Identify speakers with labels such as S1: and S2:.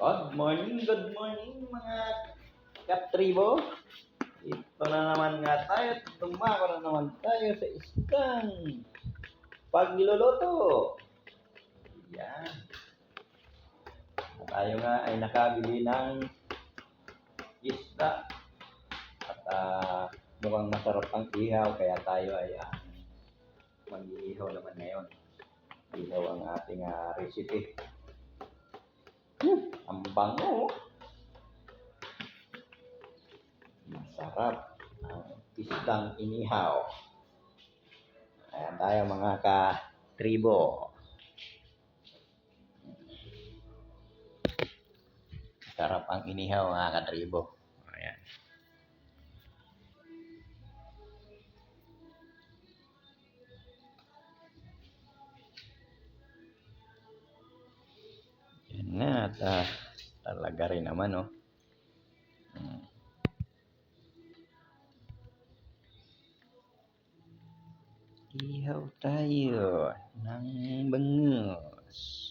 S1: Good morning mga katribo. Ito na naman nga tayo, tumako na naman tayo sa isang pagluluto. Yan. Tayo nga ay nakabili ng isda at mukhang masarap ang ihaw kaya tayo ay mag-iihaw naman ngayon. Ihaw ang ating recipe. Ang bango. Masarap ang isdang inihaw. Ayan tayo mga ka-tribo. Sarap ang inihaw mga ka-tribo. Ayan. Yan nga at talaga rin naman oh. Ihaw tayo ng bangus.